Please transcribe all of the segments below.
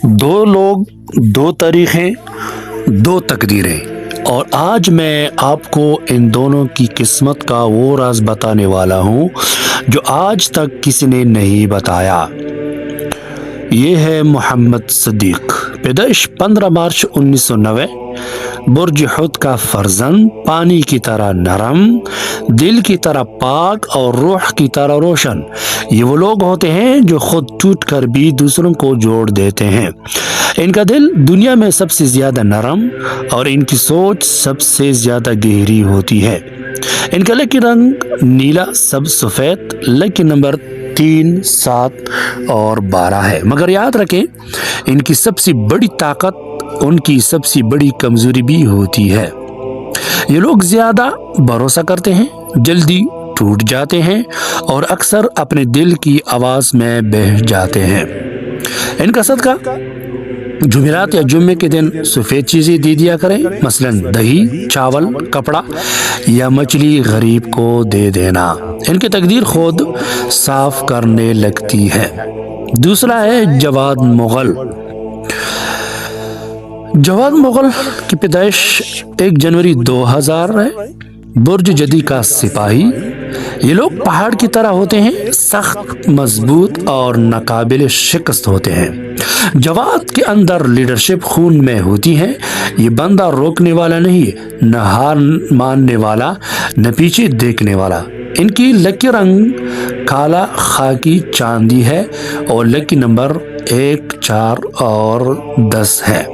दो लोग, दो तारीखें, दो तकदीरें, और आज मैं आपको इन दोनों की किस्मत का वो राज बताने वाला हूँ जो आज तक किसी ने नहीं बताया। ये है मोहम्मद सदीक, पैदाइश 15 मार्च 1990, बुर्ज हुद का फर्जंद, पानी की तरह नरम, दिल की तरह पाक और रूह की तरह रोशन। ये वो लोग होते हैं जो खुद टूट कर भी दूसरों को जोड़ देते हैं। इनका दिल दुनिया में सबसे ज्यादा नरम और इनकी सोच सबसे ज्यादा गहरी होती है। इनका लकी रंग नीला, सब सफेद, लकी नंबर 3, 7 और 12 है। मगर याद रखें, इनकी सबसे बड़ी ताकत उनकी सबसे बड़ी कमजोरी भी होती है। ये लोग ज्यादा भरोसा करते हैं, जल्दी टूट जाते हैं और अक्सर अपने दिल की आवाज में बह जाते हैं। इनका सदका जुमेरात या जुम्मे के दिन सफेद चीजें दे दिया करें, मसलन दही, चावल, कपड़ा या मछली गरीब को दे देना। इनकी तकदीर खुद साफ करने लगती है। दूसरा है जवाद मुगल। जवाद मुगल की पैदाइश 1 जनवरी 2000 है, बुर्ज जदी का सिपाही। ये लोग पहाड़ की तरह होते हैं, सख्त, मजबूत और नाकाबिल शिकस्त होते हैं। जवाद के अंदर लीडरशिप खून में होती है। ये बंदा रोकने वाला नहीं, न हार मानने वाला, न पीछे देखने वाला। इनकी लकी रंग काला, खाकी, चांदी है और लकी नंबर 1, 4 और 10 है।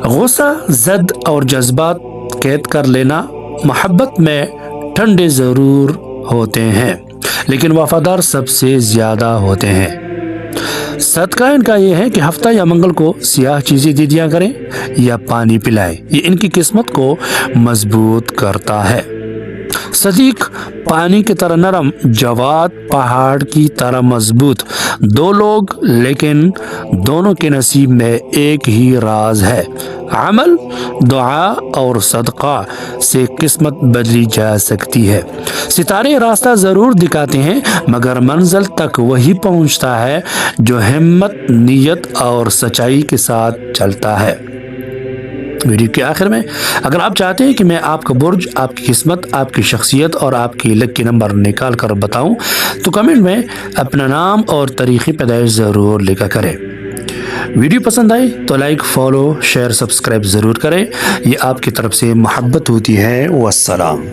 गुस्सा, जद और जज्बात कैद कर लेना। मोहब्बत में ठंडे जरूर होते हैं लेकिन वफादार सबसे ज्यादा होते हैं। सदका इनका ये है कि हफ्ता या मंगल को सियाह चीजें दे दिया करें या पानी पिलाएं। ये इनकी किस्मत को मजबूत करता है। सदीक पानी की तरह नरम, जवाद पहाड़ की तरह मजबूत। दो लोग लेकिन दोनों के नसीब में एक ही राज है। अमल, दुआ और सदका से किस्मत बदली जा सकती है। सितारे रास्ता जरूर दिखाते हैं मगर मंजिल तक वही पहुंचता है जो हिम्मत, नीयत और सच्चाई के साथ चलता है। वीडियो के आखिर में अगर आप चाहते हैं कि मैं आपका बुर्ज, आपकी किस्मत, आपकी शख्सियत और आपकी लकी नंबर निकाल कर बताऊं तो कमेंट में अपना नाम और तारीख़ पैदाइश ज़रूर लिखा करें। वीडियो पसंद आए तो लाइक, फॉलो, शेयर, सब्सक्राइब ज़रूर करें। ये आपकी तरफ से मोहब्बत होती है। वस्सलाम।